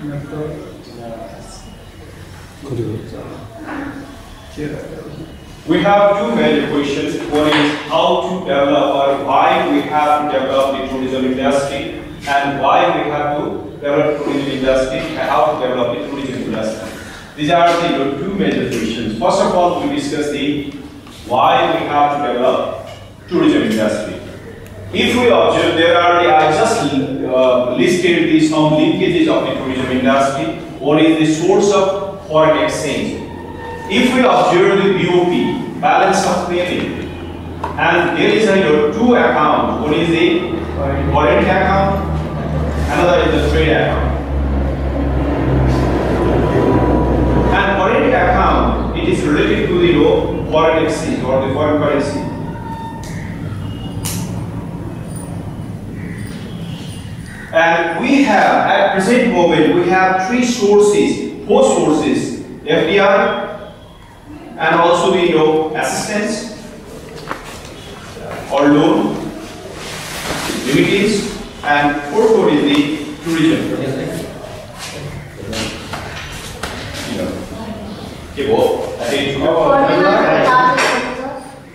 We have two major questions. One is how to develop or why we have to develop the tourism industry, and why we have to develop tourism industry and how to develop the tourism industry. These are the two major questions. First of all, we discuss the why we have to develop tourism industry. If we observe, there are the, I just listed the some linkages of the tourism industry. One is the source of foreign exchange. If we observe the BOP, balance of payment, and there is a two accounts. One is the foreign account, another is the trade account. And foreign account, it is related to the foreign exchange or the foreign currency. And we have, at present moment, we have three sources, four sources: FDI, and also the assistance or loan, remittance, and fourth one is the tourism.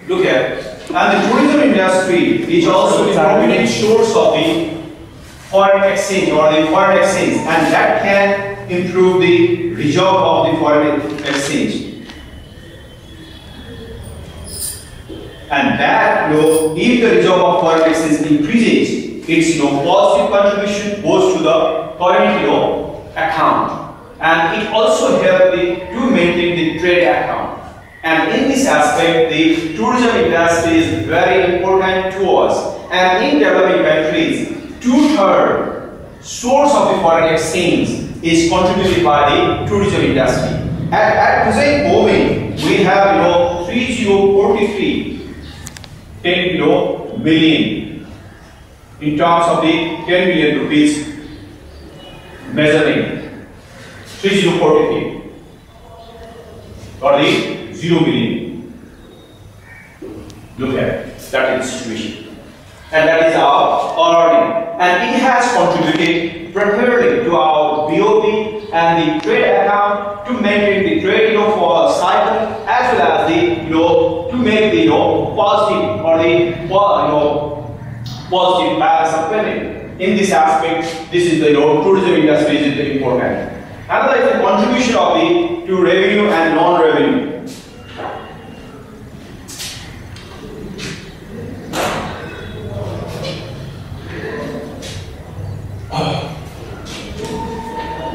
Look at, and the tourism industry is also the prominent source of the foreign exchange or the foreign exchange, and that can improve the reserve of the foreign exchange. And that, if the reserve of foreign exchange increases, its positive contribution goes to the current account, and it also helps to maintain the trade account. And in this aspect, the tourism industry is very important to us. And in developing countries, 2/3 source of the foreign exchange is contributed by the tourism industry. At present moment, we have 3043 10 million in terms of the 10 million rupees measuring 3043 or the 0 million. Look at that is the situation, and that is our earning, and it has contributed primarily to our BOP and the trade account to maintain the trade for cycle, as well as the to make the positive or the positive balance of payment. In this aspect, this is the tourism industry is very important. Another is the contribution of the to revenue and non-revenue.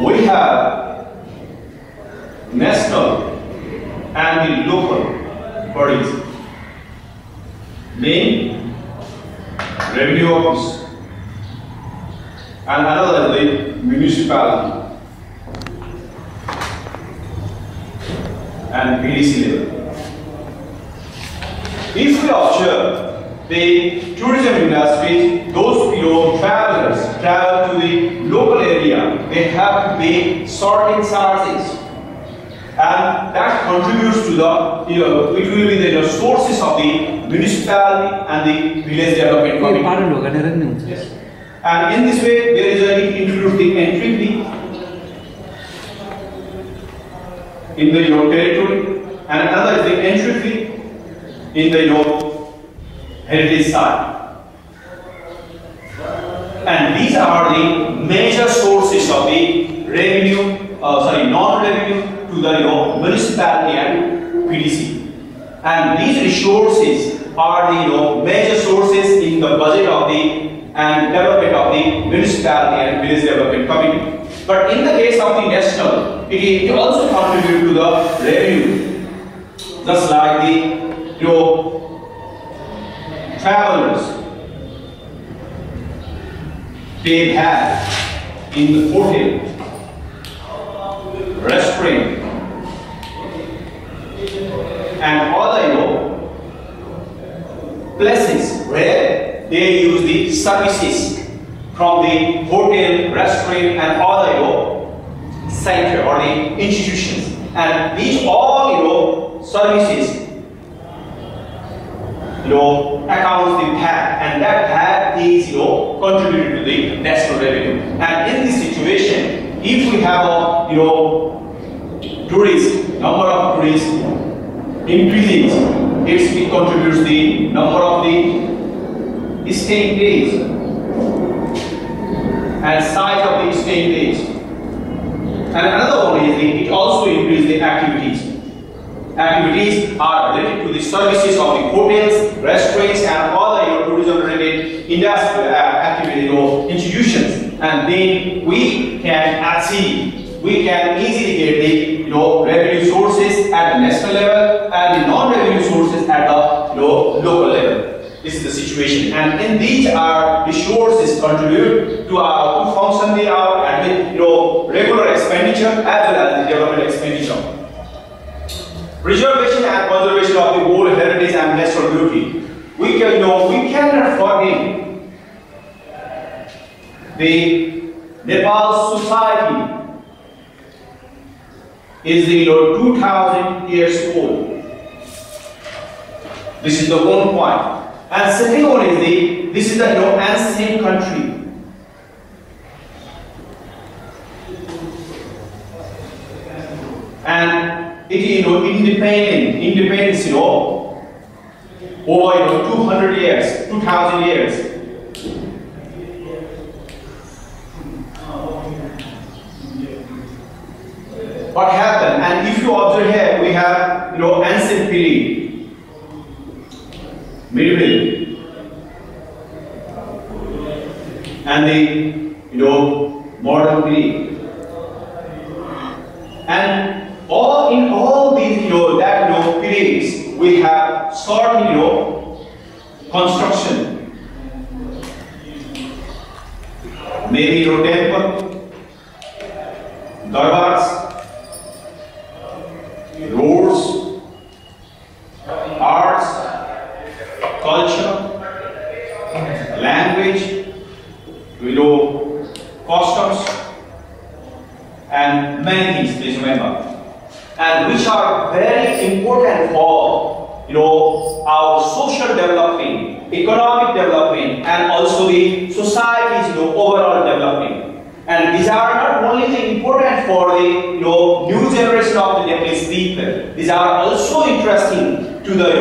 We have national and the local bodies. Main revenue office, and another is the municipality and PDC level. If we observe the tourism industry, those travelers travel to the local area, they have to pay certain charges, and that contributes to the it will be the sources of the municipality and the village development committee. Yes. And in this way, there is it includes the entry fee in the territory, and another is the entry fee in the heritage site. And these are the major sources of the revenue, non-revenue to the municipality and PDC. And these resources are the major sources in the budget of the and development of the municipality and village development committee. But in the case of the national, it also contributes to the revenue, just like the travelers. They have in the hotel, restaurant, and other places where they use the services from the hotel, restaurant, and other center or the institutions, and these all services accounts the VAT, and that VAT is contributed to the national revenue. And in this situation, if we have a number of tourists increases, it contributes the number of the staying days and size of the staying days. And another one is it also increases the activities. Activities are related to the services of the hotels, restaurants, and other tourism-related industrial activity institutions. And then we can easily get the revenue sources at the national level and the non-revenue sources at the local level. This is the situation, and in these are the sources contribute to function our regular expenditure as well as the development expenditure. Preservation and conservation of the world heritage and natural beauty. We cannot forget the Nepal society is 2000 years old. This is the one point. And second one is this is the ancient country. And it is independence over 200 years, 2000 years. What happened? And if you observe here, we have ancient period, medieval, and the modern period, and in all these periods we have started construction, maybe temple, darbars, roads, arts, culture, language, customs, and many things, please remember, and which are very important for our social development, economic development, and also the society's overall development. And these are not only important for the new generation of the Nepalese people. These are also interesting to the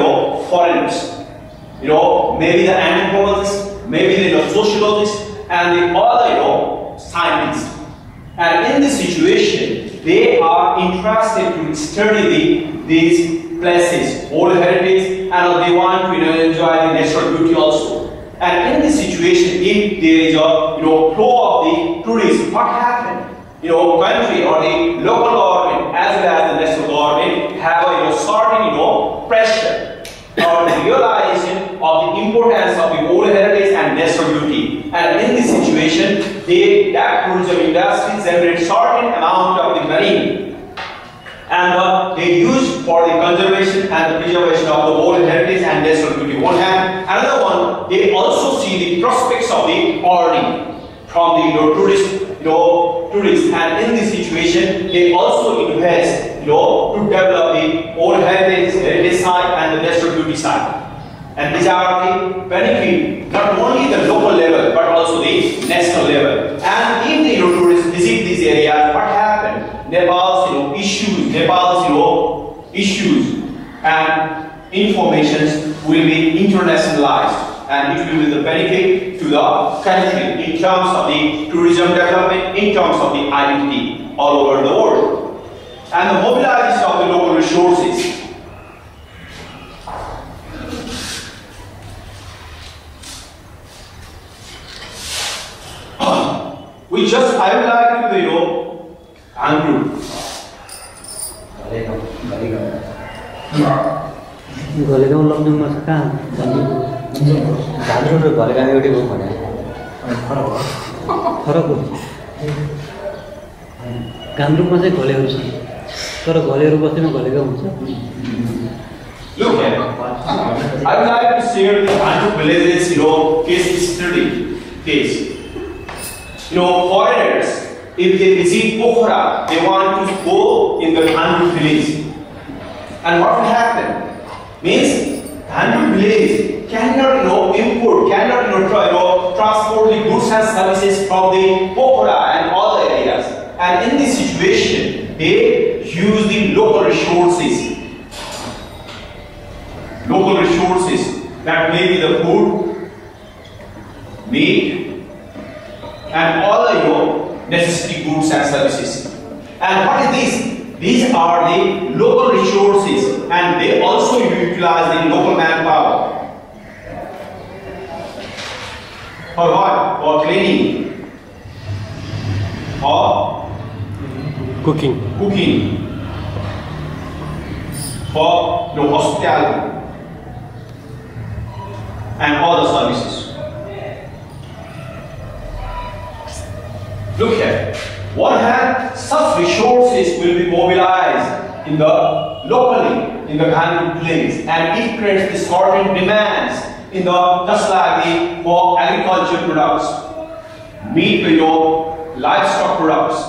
foreigners. Maybe the anthropologists, maybe the sociologists, and the other scientists. And in this situation, they are interested to study these places, old heritage, and they want to enjoy the natural beauty also. And in this situation, if there is a flow of the tourists, what happens? Country or the local government as well as the national government have a certain pressure or the realization of the importance of the old heritage and natural beauty. And in this situation, that tourism industry generates certain amount of the money, and they use for the conservation and the preservation of the old heritage and natural beauty. One hand, another one, they also see the prospects of the earning from the tourists, and in this situation, they also invest to develop the old heritage side and the natural beauty side. And these are the benefit not only the local level but also the national level. And if the tourists visit these areas, what happens? Nepal's issues and informations will be internationalized, and it will be the benefit to the country in terms of the tourism development, in terms of the identity all over the world, and the mobilization of the local resources. I would like to Andrew. Golegaon लग्न में कहाँ जानु र गोलेगाउँ एउटै हो भने फरक हो कामरूपमा चाहिँ गोलेहरू छ तर गोलेहरू बस्तीमा गोलेगाउँ हुन्छ Look here, I would like to share the Andrew villages case study case. Foreigners, if they visit Pokhara, they want to go in the Andrew village. And what will happen? Means Andrew village cannot import, cannot transport the goods and services from the Pokhara and all the areas. And they use the local resources. Local resources, that may be the food, meat, and all the necessity goods and services. And what is this? These are the local resources, and they also utilize the local manpower. For what? For cleaning, for cooking, for hospitality, and other services. Look here. One hand, such resources will be mobilized in the locally in the Ghandu plains, and it creates the certain demands in the just like the for agriculture products, meat, livestock products,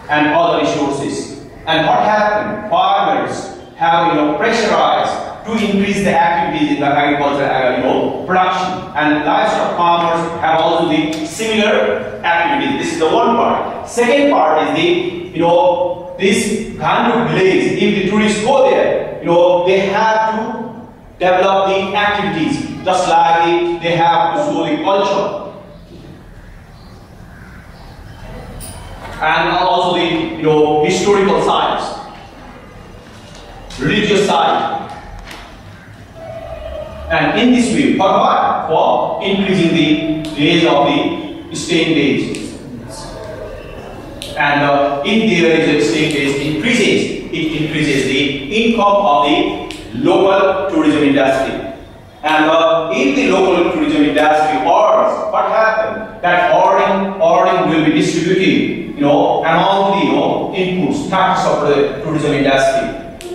and other resources. And what happened? Farmers have pressurized to increase the activities in the agricultural production, and livestock farmers have also the similar activities. This is the one part. Second part is the this Ghandu village. If the tourists go there, they have to develop the activities, just like they have to show the culture, and also the historical sites, religious sites. And in this way, for what? For increasing the days of the staying days. And if there is a staying days increases, it increases the income of the local tourism industry. And if the local tourism industry earns, what happens? That earning will be distributed, among the inputs, tax of the tourism industry,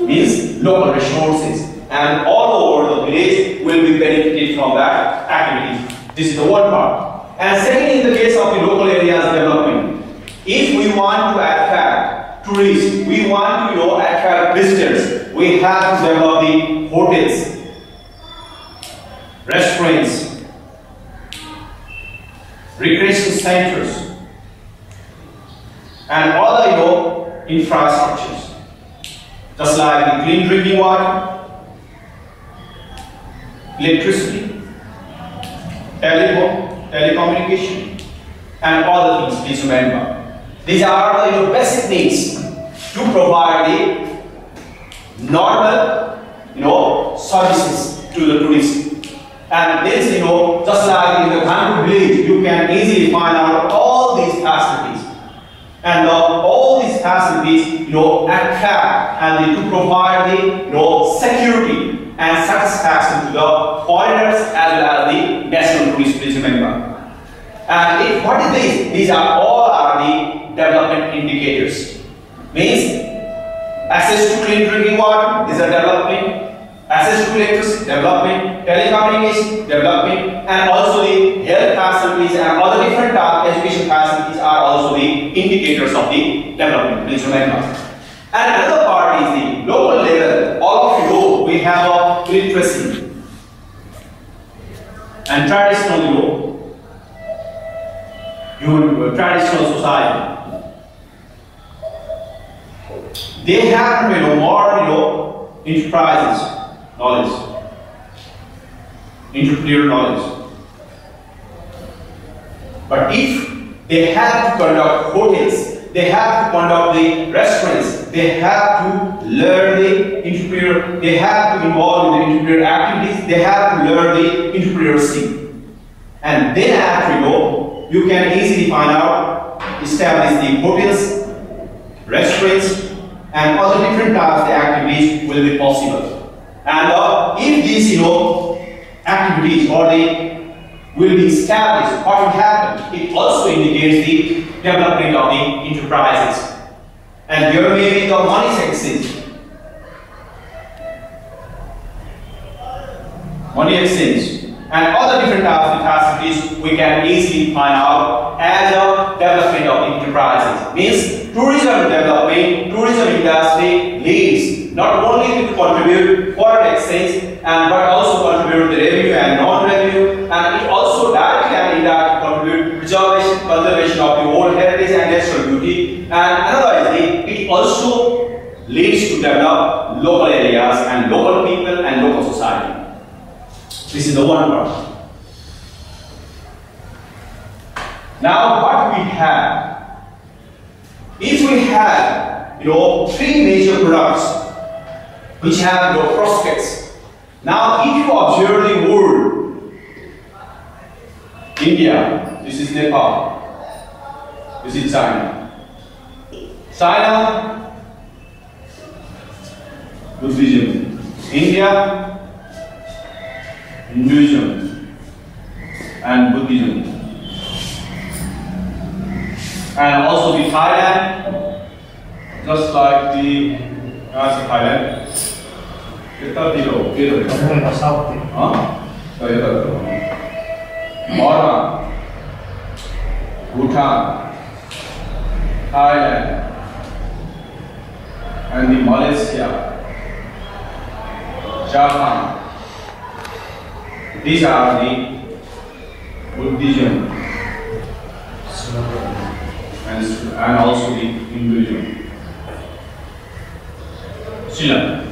means local resources. And all over the village will be benefited from that activity. This is the one part. And second, in the case of the local areas development, if we want to attract tourists, we want to attract visitors, we have to develop the hotels, restaurants, recreation centers, and other infrastructures, just like the clean drinking water, electricity, telecommunication, and other things. Please remember, these are the basic needs to provide the normal, services to the tourists. And this, just like in the Ghandu village, you can easily find out all these facilities, and all these facilities, attract and to provide the security and satisfaction to the foreigners as well as the national tourists. Please remember. And what is this? These are the development indicators. Means access to clean drinking water, these are development. Access to electricity, development. Telecommunication, development. And also the health facilities and other different education facilities are also the indicators of the development. Please remember. And another part is the local level. All of you know we have a literacy and traditional traditional society. They have more enterprises knowledge, entrepreneurial knowledge. But if they have to conduct hotels, they have to conduct the restaurants, they have to learn the entrepreneur, they have to involve in the entrepreneurial activities, they have to learn the entrepreneurship. And then after you can easily find out, establish the hotels, restaurants, and other different types of activities will be possible. And if these activities or they will be established, what will happen? It also indicates the development of the enterprises. And there may be the money exchange. And other different types of facilities we can easily find out as a development of enterprises. Means tourism development, tourism industry leads not only to contribute foreign exchange but also contribute the revenue and non-revenue, and it also directly and indirectly contribute preservation, conservation of the old heritage and natural beauty. And another is it to develop local areas and local people and local society. This is the one part. Now what we have, if we have three major products which have prospects. Now if you observe the world, India, this is Nepal, this is China. China, Buddhism. India, Hinduism and Buddhism. And also the Thailand, just like the Thailand. Burma, Bhutan, Thailand, and the Malaysia, Japan. These are the Buddhism and also the Hinduism. Sri Lanka.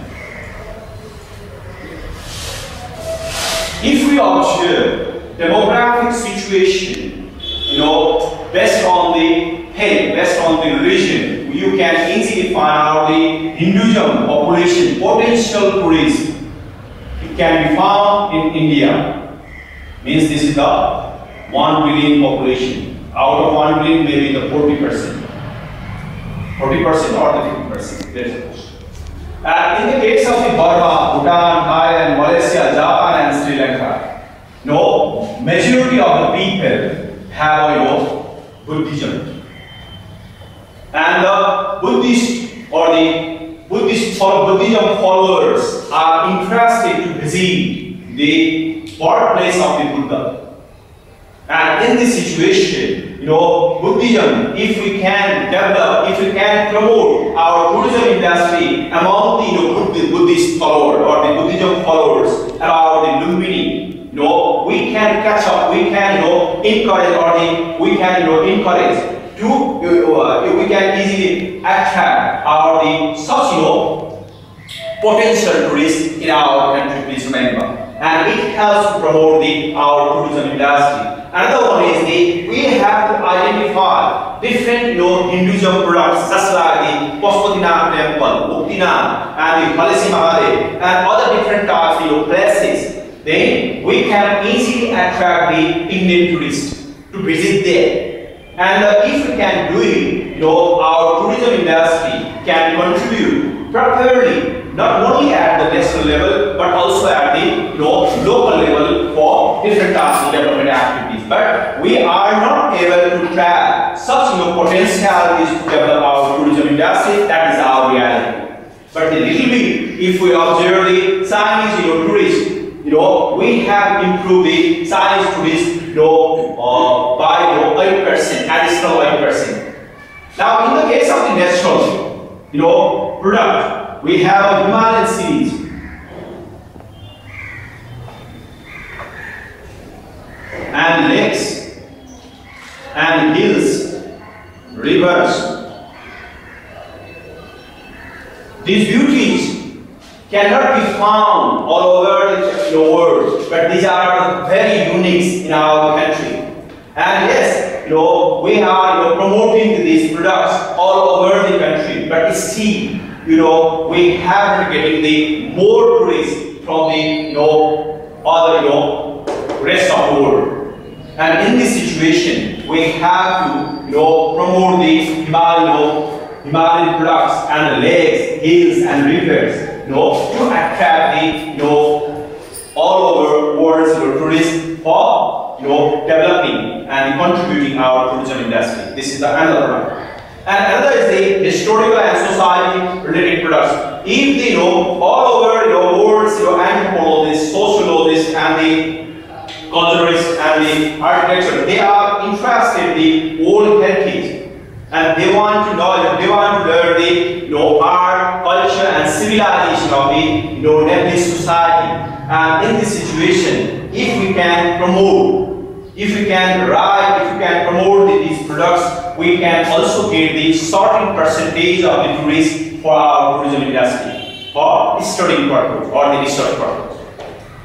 If we observe demographic situation, based on the health, based on the religion, you can easily find out the Hinduism population potential tourists. It can be found in India. Means this is the 1 billion population. Out of 1 billion, maybe the 40%. 40% or the 50%. And in the case of the Burma, Bhutan, Thailand, Malaysia, Japan and Sri Lanka, majority of the people have Buddhism. And the Buddhist or the Buddhism followers are interested to visit the birthplace of the Buddha. And in this situation, Buddhism, if we can develop, if we can promote our tourism industry among the Buddhist followers or the Buddhism followers about the Lumbini, we can catch up, we can encourage or we can encourage to we can easily attract our such potential tourists in our country. Please remember, and it helps to promote our tourism industry. Another one is we have to identify different Hinduism products, such like the Pashupatinath temple, Muktinath, and the Palasi Mahadev, and other different types of places. Then we can easily attract the Indian tourists to visit there. And if we can do it, our tourism industry can contribute properly, not only at the national level, but also at the local level for different types of development activities. But we are not able to track such potentialities to develop our tourism industry. That is our reality. But a little bit, if we observe the Chinese tourists, we have improved the Chinese tourists by 8%, additional 8%. Now, in the case of the natural product, we have Himalayan seas. And lakes, and hills, rivers. These beauties cannot be found all over the world, but these are very unique in our country. And yes, we are promoting these products all over the country, but still, we have to getting the more tourists from the other rest of the world. And in this situation, we have to promote the Himalayan products and the lakes, hills and rivers to attract the all over world tourists for developing and contributing our tourism industry. This is the another one. And another is the historical and society related products. If they all over world anthropologists, sociologists and the culturists and the architecture, they are interested in the old heritage. And they want to know, they want to learn the art, culture, and civilization of the Nepalese society. And in this situation, if we can promote, if we can write, if we can promote these these products, we can also get the certain percentage of the tourists for our tourism industry for studying purpose or the research purpose.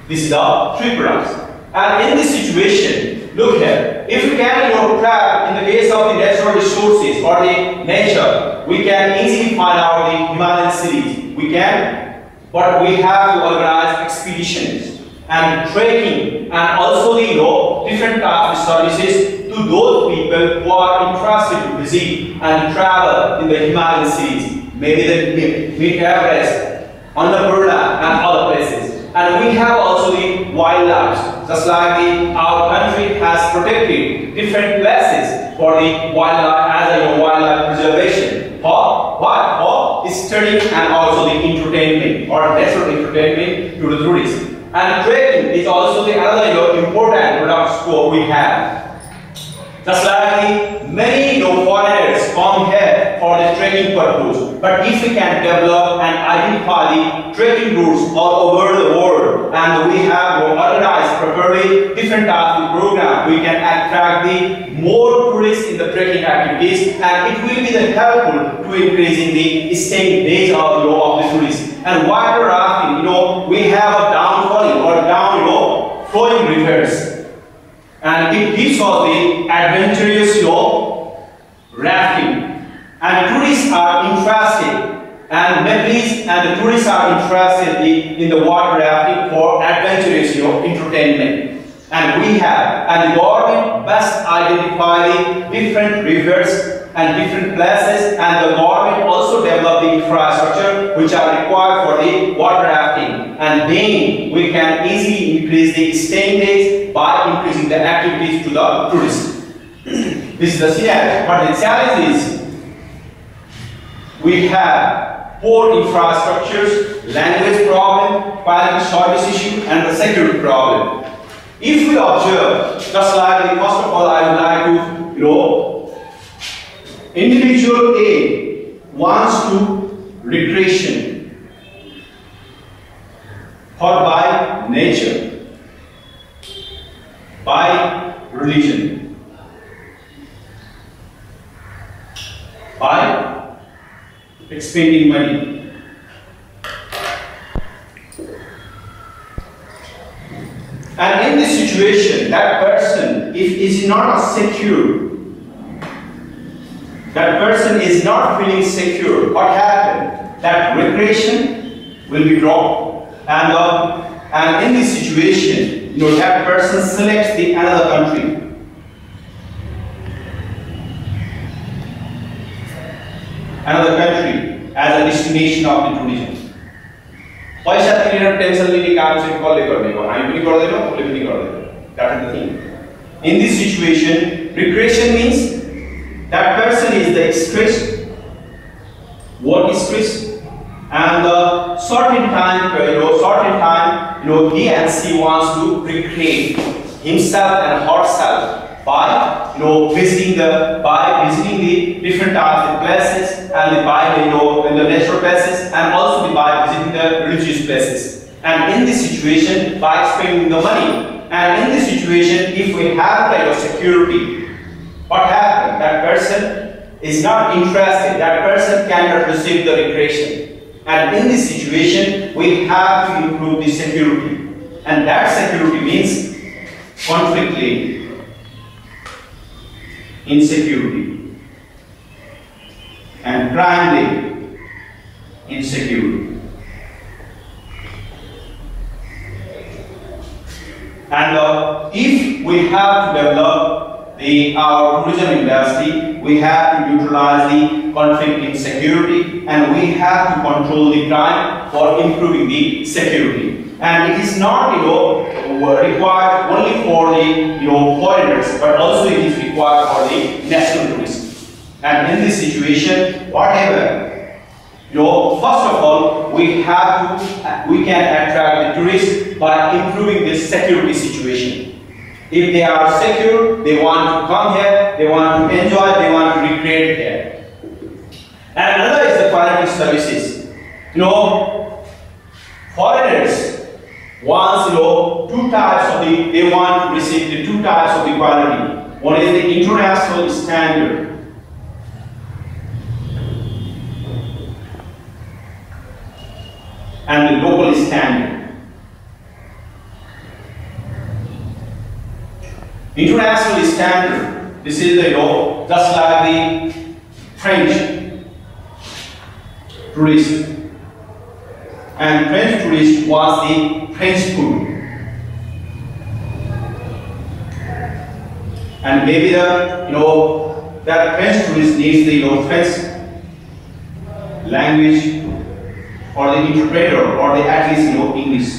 This is the 3 products. And in this situation, look here, if we can track in the case of the natural resources or the nature, we can easily find out the Himalayan cities. We can, but we have to organize expeditions and trekking and also the different types of services to those people who are interested to visit and travel in the Himalayan cities, maybe the Mount Everest, Annapurna and other places. And we have also the wildlife, just like our country has protected different places for the wildlife as a wildlife preservation. For what? For studying and also the entertainment or natural entertainment to the tourists. And trekking is also the another important product scope we have. Just like many foreigners come here for the trekking purpose, but if we can develop and identify the trekking routes all over the world, and we have organized properly different types of programs, we can attract the more tourists in the trekking activities, and it will be helpful to increasing the staying days of the tourists. And water rafting, we have a downfalling or down flowing rivers. And it gives us the adventurous rafting, and tourists are interested, and Nepalese and the tourists are interested in the water rafting for adventurous entertainment. And we have, and the government best identify the different rivers and different places, and the government also develop the infrastructure which are required for the water rafting, and then we can easily increase the staying days by increasing the activities to the tourists. This is the scenario, but the challenge is we have poor infrastructures, language problem, quality service issue, and the security problem. If we observe, just like first of all, I would like to individual A wants to recreation or by nature, by religion, by expending money. And in this situation, that person, if is not secure, that person is not feeling secure, what happened? That recreation will be dropped, and in this situation, that person selects the another country. Another country as a destination of the tourism. पैसा तिरेर tension लिने काम चाहिँ कसले गर्ने हो? हामी पनि गर्दैनौँ, कसले पनि गर्दैन. That is the thing. In this situation, recreation means that person is the stress, work stress, and certain time, he and she wants to recreate himself and herself by visiting the different types of places, and by the natural places, and also by visiting the religious places. And in this situation, by spending the money. And in this situation, if we have like a security, what happens? That person is not interested. That person cannot receive the recreation. And in this situation, we have to improve the security. And that security means conflict link, insecurity, and crime link, insecurity. And if we have to develop our tourism industry, we have to utilize the conflict in security, and we have to control the crime for improving the security. And it is not required only for the foreigners, but also it is required for the national tourists. And in this situation, whatever, first of all, we can attract the tourists by improving this security situation. If they are secure, they want to come here, they want to enjoy, they want to recreate here. And another is the quality services. Foreigners wants they want to receive the two types of the quality. One is the international standard. And the local standard. International standard, this is the, just like the French tourist. And French tourist was the French food. And maybe the, that French tourist needs the, French language or the interpreter or the at least, English.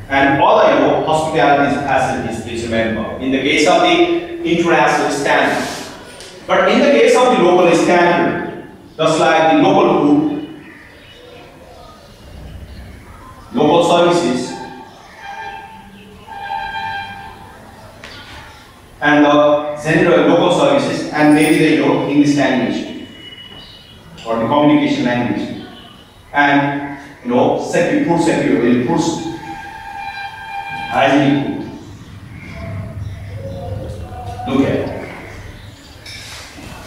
And all the, hospitality facilities, please remember, in the case of the international standard. But in the case of the local standard, just like the local food, local services, and the general local services, and maybe the English language or the communication language, and food security, food hygienic food. Look at it.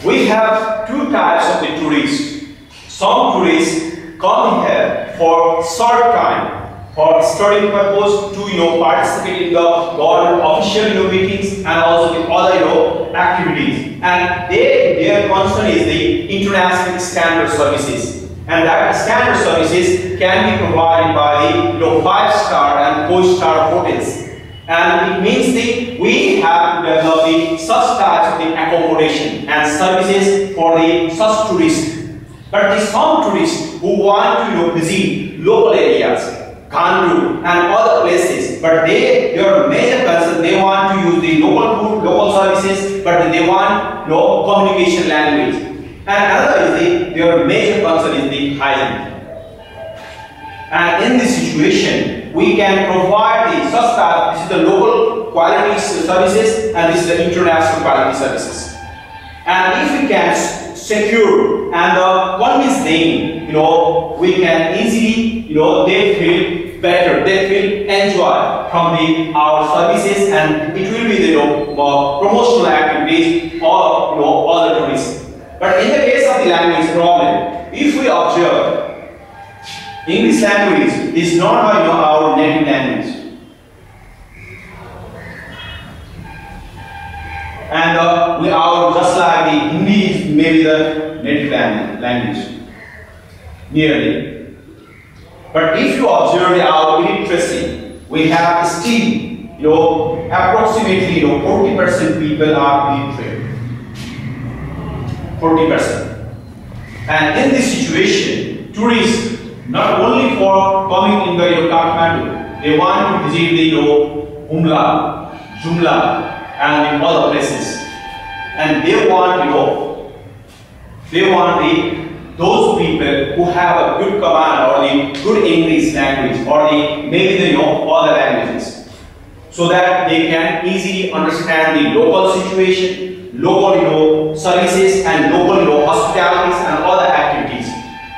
We have two types of the tourists. Some tourists come here for short time, for study purpose, to participate in the government official meetings and also the other activities. And their concern is the international standard services. And that standard services can be provided by the 5-star and 4-star hotels. And it means we have to develop the such types of the accommodation and services for the such tourists. But the some tourists who want to visit local areas, Kandu and other places, but their major concern, they want to use the local food, local services, but they want communication language. And another is their major concern is the hygiene. And in this situation, we can provide the such type. This is the local quality services, and this is the international quality services. And if we can secure and convince them, we can easily, they feel better, they feel enjoy from our services, and it will be the promotional activities or other tourists. But in the case of the language problem, if we observe, English language is not our native language. And we are just like the Hindi is maybe the native language, nearly. But if you observe our literacy, we have still, approximately 40% people are illiterate. 40%. And in this situation, tourists, not only for coming in the Kathmandu, they want to visit the Humla, Jumla, and the other places. And they want, those people who have a good command or the good English language or maybe the other languages, so that they can easily understand the local situation, local services, and local hospitalities and other activities.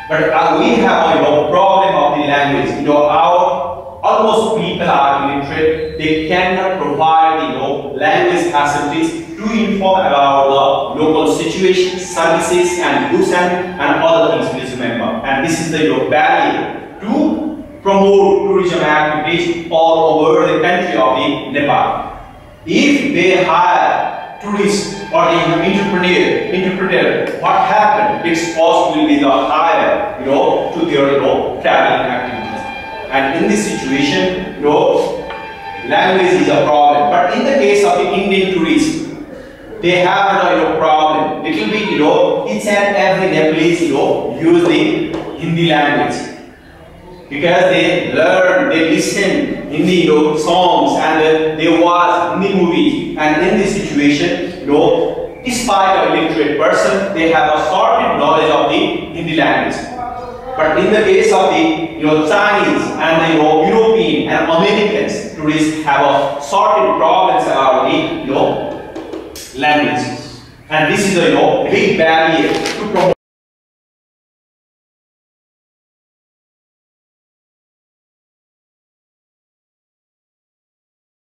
But we have a problem of the language. Our almost people are illiterate. They cannot provide language facilities to inform about the local situation, services, and goods and other things. Please remember. And this is the barrier to promote tourism activities all over the country of the Nepal. If they hire tourists or the interpreter, what happened? Its cost will be the higher, to their traveling activities. And in this situation, language is a problem. But in the case of the Indian tourists, they have a problem. Little bit, each and every Nepalese, use the Hindi language. Because they learn, they listen Hindi songs, and they watch Hindi movies. And in this situation, despite a illiterate person, they have a sorted knowledge of the Hindi language. But in the case of the Chinese and the European and Americans, tourists have a sorted problems about the language. And this is a big barrier to promote